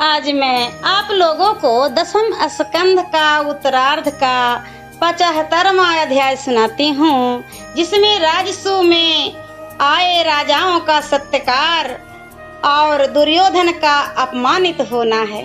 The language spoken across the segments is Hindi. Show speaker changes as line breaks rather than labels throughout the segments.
आज मैं आप लोगों को 10वें स्कंध का उत्तरार्ध का 75वां अध्याय सुनाती हूँ, जिसमें राजसू में आए राजाओं का सत्कार और दुर्योधन का अपमानित होना है।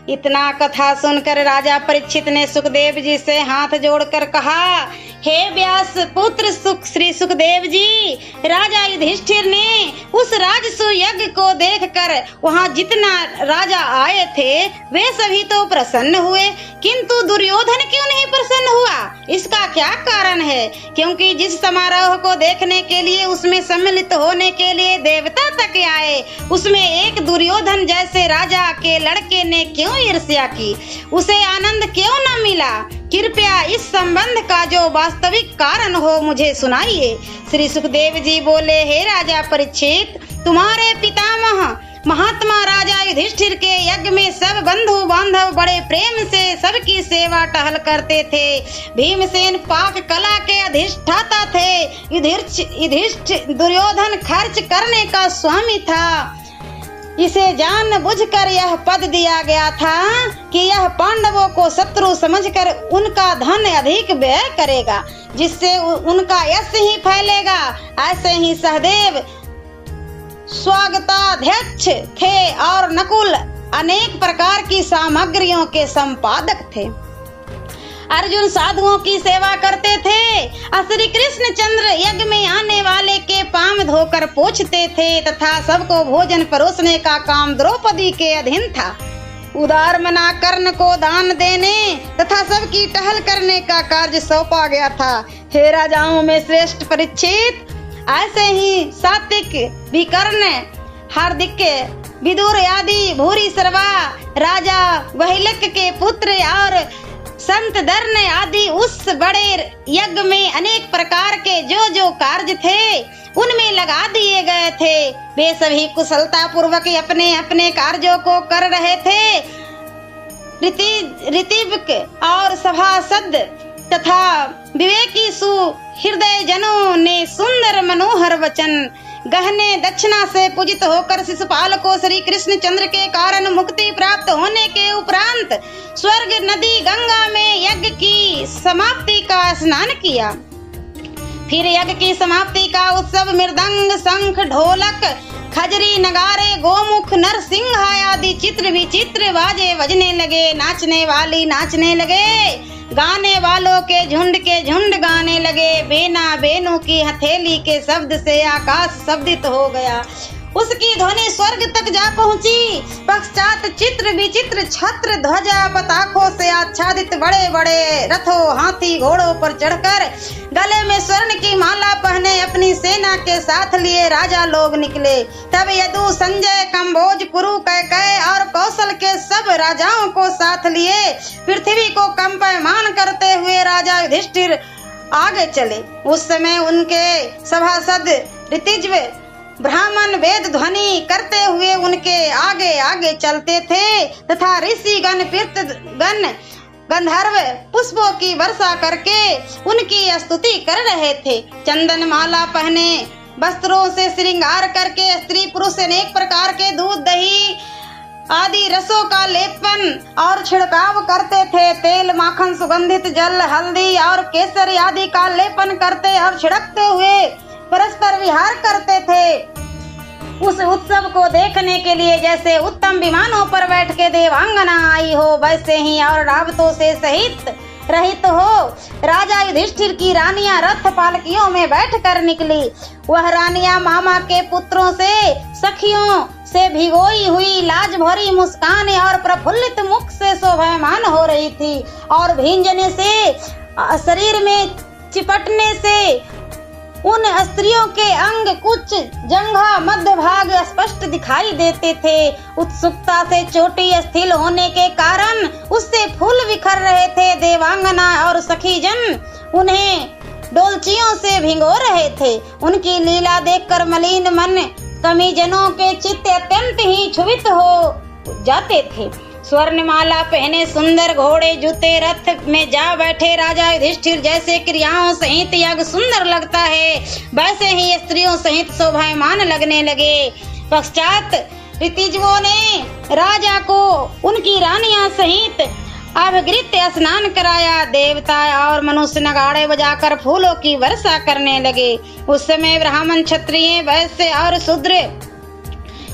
इतना कथा सुनकर राजा परीक्षित ने सुखदेव जी से हाथ जोड़कर कहा, हे व्यास पुत्र श्री सुखदेव जी, राजा युधिष्ठिर ने उस राजसू यज्ञ को देखकर वहाँ जितना राजा आए थे वे सभी तो प्रसन्न हुए, किंतु दुर्योधन क्यों नहीं प्रसन्न हुआ? इसका क्या कारण है? क्योंकि जिस समारोह को देखने के लिए उसमें सम्मिलित होने के लिए देवता तक आए, उसमें एक दुर्योधन जैसे राजा के लड़के ने क्यों ईर्ष्या की? उसे आनंद क्यों न मिला? कृपया इस संबंध का जो वास्तविक कारण हो मुझे सुनाइए। श्री सुखदेव जी बोले, हे राजा परीक्षित, तुम्हारे पितामह महात्मा राजा युधिष्ठिर के यज्ञ में सब बंधु बांधव बड़े प्रेम से सबकी सेवा टहल करते थे। भीमसेन पाक कला के अधिष्ठाता थे। युधिष्ठिर दुर्योधन खर्च करने का स्वामी था। इसे जानबूझकर यह पद दिया गया था कि यह पांडवों को शत्रु समझकर उनका धन अधिक व्यय करेगा, जिससे उनका यश ही फैलेगा। ऐसे ही सहदेव स्वागताध्यक्ष थे और नकुल अनेक प्रकार की सामग्रियों के संपादक थे। अर्जुन साधुओं की सेवा करते थे। श्री कृष्ण चंद्र यज्ञ में आने वाले के पांव धोकर पोंछते थे तथा सबको भोजन परोसने का काम द्रौपदी के अधीन था। उदार मना कर्ण को दान देने तथा सबकी टहल करने का कार्य सौंपा गया था। हे राजाओं में श्रेष्ठ परीक्षित, ऐसे ही सात्विक विकर्ण हार्दिक विदुर आदि भूरी सर्वा राजा वहिलक के पुत्र और संत दर्ण आदि उस बड़े यज्ञ में अनेक प्रकार के जो कार्य थे उनमें लगा दिए गए थे। वे सभी कुशलता पूर्वक अपने अपने कार्यों को कर रहे थे। ऋतिविक और सभासद तथा विवेकी सुहृदय जनों ने सुंदर मनोहर वचन गहने दक्षिणा से पूजित होकर शिशुपाल को श्री कृष्ण चंद्र के कारण मुक्ति प्राप्त होने के उपरांत स्वर्ग नदी गंगा में यज्ञ की समाप्ति का स्नान किया। फिर यज्ञ की समाप्ति का उत्सव मृदंग शंख ढोलक खजरी नगारे गोमुख नरसिंह आदि चित्र विचित्र बाजे बजने लगे। नाचने वाली नाचने लगे, गाने वालों के झुंड गाने लगे। बेना बेनू की हथेली के शब्द से आकाश शब्दित हो गया, उसकी ध्वनि स्वर्ग तक जा पहुंची। पश्चात चित्र विचित्र छत्र ध्वजा पताखों से आच्छादित बड़े बड़े रथों हाथी घोड़ों पर चढ़कर गले में स्वर्ण की माला पहने अपनी सेना के साथ लिए राजा लोग निकले। तब यदु संजय कंबोज कुरु कैकेयी और कौशल के सब राजाओं को साथ लिए पृथ्वी को कंपमान करते हुए राजा युधिष्ठिर आगे चले। उस समय उनके सभासद ऋतिज्व ब्राह्मण वेद ध्वनि करते हुए उनके आगे आगे चलते थे तथा ऋषि गण गण गंधर्व पुष्पों की वर्षा करके उनकी स्तुति कर रहे थे। चंदन माला पहने वस्त्रों से श्रृंगार करके स्त्री पुरुष अनेक प्रकार के दूध दही आदि रसों का लेपन और छिड़काव करते थे। तेल माखन सुगंधित जल हल्दी और केसर आदि का लेपन करते और छिड़कते हुए परस्पर विहार करते थे। उस उत्सव को देखने के लिए जैसे उत्तम विमानों पर बैठ के देवांगना आई हो, वैसे ही और रावतों से सहित रहित हो राजा युधिष्ठिर की रानियां रथ पालकियों में बैठकर निकली। वह रानियां मामा के पुत्रों से सखियों से भिगोई हुई लाज भरी मुस्कान और प्रफुल्लित मुख से शोभायमान हो रही थी और भींजने से शरीर में चिपटने से उन स्त्रियों के अंग कुछ जंघा मध्य भाग स्पष्ट दिखाई देते थे। उत्सुकता से चोटी स्थिर होने के कारण उससे फूल बिखर रहे थे। देवांगना और सखी जन उन्हें डोलचियों से भिगो रहे थे। उनकी लीला देखकर मलिन मन कमीजनों के चित्त अत्यंत ही क्षुभित हो जाते थे। स्वर्णमाला पहने सुंदर घोड़े जूते रथ में जा बैठे राजा युधिष्ठिर जैसे क्रियाओं सहित यज्ञ सुंदर लगता है, वैसे ही स्त्रियों सहित शोभायमान लगने लगे। पश्चात ऋतिजवों ने राजा को उनकी रानियां सहित अभृत्य स्नान कराया। देवता और मनुष्य नगाड़े बजाकर फूलों की वर्षा करने लगे। उस समय ब्राह्मण, क्षत्रिय, वैश्य और शूद्र,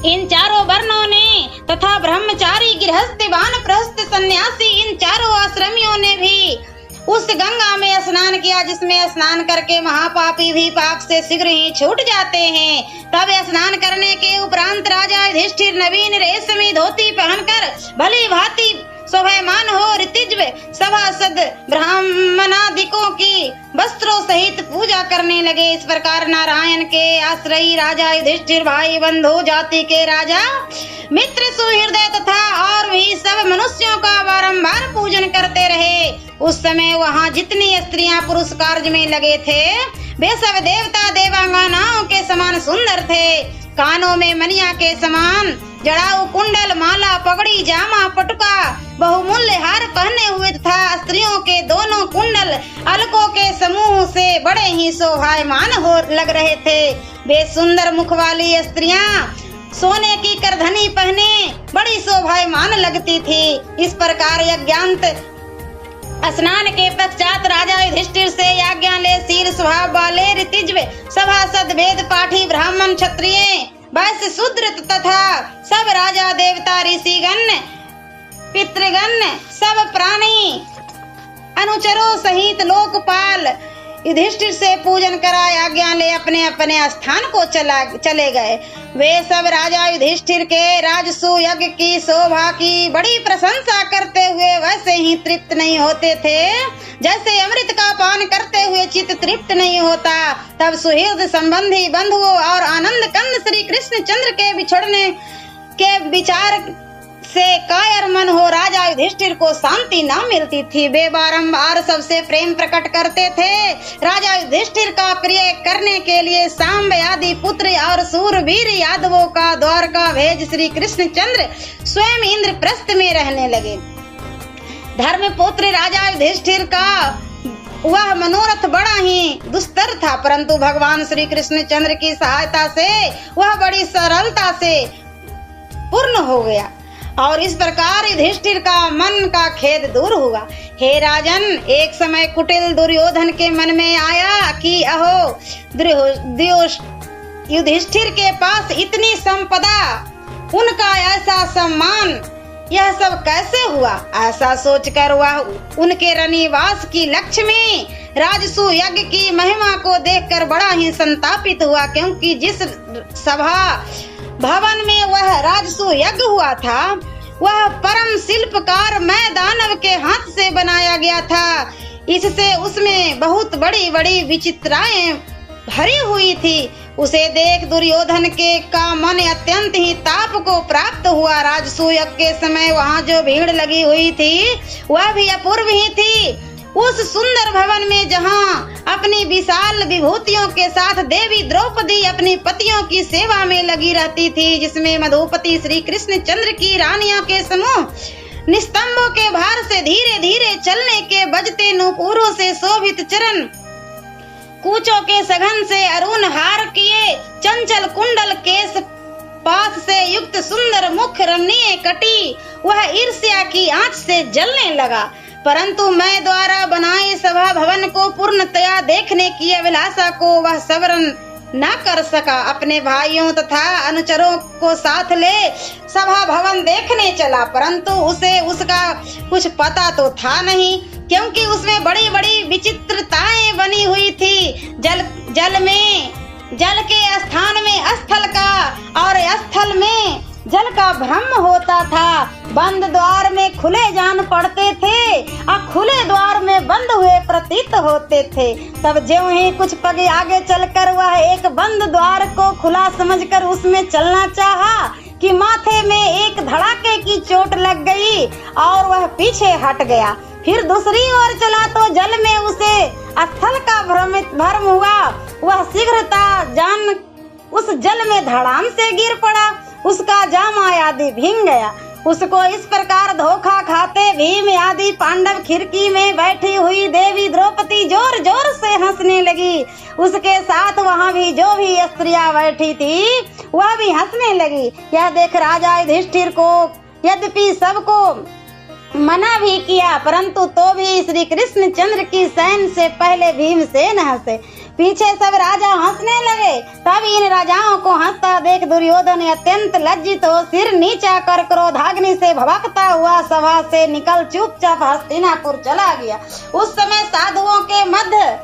इन चारों वर्णों ने तथा ब्रह्मचारी, गृहस्थ, वानप्रस्थ, सन्यासी, इन चारों आश्रमियों ने भी उस गंगा में स्नान किया, जिसमें स्नान करके महापापी भी पाप से शीघ्र ही छूट जाते हैं। तब स्नान करने के उपरांत राजा युधिष्ठिर नवीन रेशमी धोती पहनकर भली भांति शोभायमान हो ऋतिज्व सभासद ब्राह्मणादिकों की वस्त्रों सहित पूजा करने लगे। इस प्रकार नारायण के आश्रयी राजा युधिष्ठिर भाई बंधु जाति के राजा मित्र सुहृदय तथा और भी सब मनुष्यों का बारंबार पूजन करते रहे। उस समय वहाँ जितनी स्त्रियां पुरुष कार्य में लगे थे वे सब देवता देवांगनाओं के समान सुंदर थे। कानों में मनिया के समान जड़ाऊ कुंडल, माला, पगड़ी, जामा, पटुका, बहुमूल्य हार पहने हुए तथा स्त्रियों के दोनों कुंडल अलकों के समूह से बड़े ही शोभायमान हो लग रहे थे। वे सुंदर मुख वाली स्त्रियां सोने की करधनी पहने बड़ी शोभायमान लगती थी। इस प्रकार यज्ञांत स्नान के पश्चात राजा युधिष्ठिर से आज्ञा ले शील स्वभाव वाले ऋतिज्व सभासद, वेद पाठी, ब्राह्मण, क्षत्रिय, वैश्य, शूद्र तथा सब राजा, देवता, ऋषिगण, पितृगण, सब प्राणी अनुचरों सहित लोकपाल युधिष्ठिर से पूजन कराए आज्ञा ले अपने अपने स्थान को चले गए। वे सब राजा युधिष्ठिर के राजसू यज्ञ की शोभा की बड़ी प्रशंसा करते हुए वैसे ही तृप्त नहीं होते थे जैसे अमृत का पान करते हुए चित्त तृप्त नहीं होता। तब सुहृद संबंधी बंधुओं और आनंद कंद श्री कृष्ण चंद्र के बिछड़ने के विचार से कायर मन हो राजा युधिष्ठिर को शांति न मिलती थी। वे बारंबार सबसे प्रेम प्रकट करते थे। राजा युधिष्ठिर का प्रिय करने के लिए सांब आदि पुत्र और सूरवीर यादवों का द्वारका भेज श्री कृष्ण चंद्र स्वयं इंद्रप्रस्थ में रहने लगे। धर्मपुत्र राजा युधिष्ठिर का वह मनोरथ बड़ा ही दुस्तर था, परंतु भगवान श्री कृष्ण चंद्र की सहायता से वह बड़ी सरलता से पूर्ण हो गया और इस प्रकार युधिष्ठिर का मन का खेद दूर हुआ। हे राजन, एक समय कुटिल दुर्योधन के मन में आया कि अहो युधिष्ठिर के पास इतनी संपदा, उनका ऐसा सम्मान, यह सब कैसे हुआ? ऐसा सोचकर वह उनके रनिवास की लक्ष्य में राजसू यज्ञ की महिमा को देखकर बड़ा ही संतापित हुआ, क्योंकि जिस सभा भवन में वह राजसू यज्ञ हुआ था वह परम शिल्पकार मैं दानव के हाथ से बनाया गया था। इससे उसमें बहुत बड़ी बड़ी विचित्राएं भरी हुई थी। उसे देख दुर्योधन के का मन अत्यंत ही ताप को प्राप्त हुआ। राजसू यज्ञ के समय वहाँ जो भीड़ लगी हुई थी वह भी अपूर्व ही थी। उस सुंदर भवन में जहाँ अपनी विशाल विभूतियों के साथ देवी द्रौपदी अपनी पतियों की सेवा में लगी रहती थी, जिसमें मधुपति श्री कृष्ण चंद्र की रानियों के समूह निस्तंभों के भार से धीरे धीरे चलने के बजते नूपुरों से शोभित चरण कूचों के सघन से अरुण हार किए चंचल कुंडल केस पास से युक्त सुंदर मुख रमणीय कटी वह ईर्ष्या की आंच से जलने लगा। परंतु मैं द्वारा बनाए सभा भवन को पूर्णतया देखने की अभिलाषा को वह सवरण न कर सका। अपने भाइयों तथा अनुचरों को साथ ले सभा भवन देखने चला, परंतु उसे उसका कुछ पता तो था नहीं, क्योंकि उसमें बड़ी बड़ी विचित्रताएं बनी हुई थी। जल के स्थान में स्थल का और स्थल में जल का भ्रम होता था। बंद द्वार में खुले जान पड़ते थे और खुले द्वार में बंद हुए प्रतीत होते थे। तब ज्यों ही कुछ पग आगे चलकर वह एक बंद द्वार को खुला समझकर उसमें चलना चाहा कि माथे में एक धड़ाके की चोट लग गई और वह पीछे हट गया। फिर दूसरी ओर चला तो जल में उसे स्थल का भ्रम हुआ। वह शीघ्रता जान उस जल में धड़ाम से गिर पड़ा। उसका जामा आदि भींग गया। उसको इस प्रकार धोखा खाते भीम आदि पांडव खिड़की में बैठी हुई देवी द्रौपदी जोर जोर से हंसने लगी। उसके साथ वहाँ भी जो भी स्त्रियां बैठी थी वह भी हंसने लगी। यह देख राजा युधिष्ठिर को यद्यपि सबको मना भी किया, परंतु तो भी श्री कृष्णचंद्र की सैन से पहले भीमसेन हंसे। पीछे सब राजा हंसने लगे। तब इन राजाओं को हंसता देख दुर्योधन अत्यंत लज्जित हो सिर नीचा कर क्रोधाग्नि से भभकता हुआ सभा से निकल चुपचाप हस्तिनापुर चला गया। उस समय साधुओं के मध्य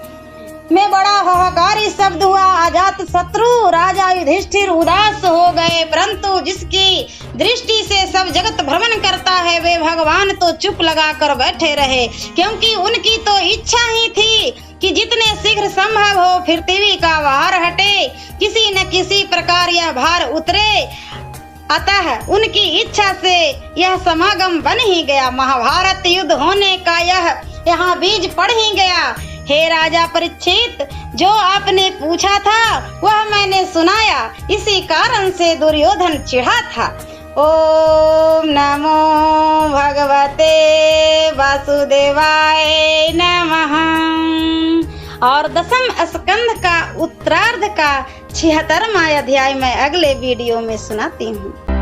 में बड़ा हाहाकारी शब्द हुआ। अजात शत्रु राजा युधिष्ठिर उदास हो गए, परंतु जिसकी दृष्टि से सब जगत भ्रमण करता है वे भगवान तो चुप लगा कर बैठे रहे, क्योंकि उनकी तो इच्छा ही थी कि जितने शीघ्र संभव हो पृथ्वी का भार हटे, किसी न किसी प्रकार यह भार उतरे। अतः उनकी इच्छा से यह समागम बन ही गया। महाभारत युद्ध होने का यह यहाँ बीज पड़ ही गया। हे राजा परीक्षित, जो आपने पूछा था वह मैंने सुनाया, इसी कारण से दुर्योधन चिढ़ा था। ओम नमो भगवते वासुदेवाय नमः। और 10वें स्कंध का उत्तरार्ध का 76वां अध्याय मैं अगले वीडियो में सुनाती हूँ।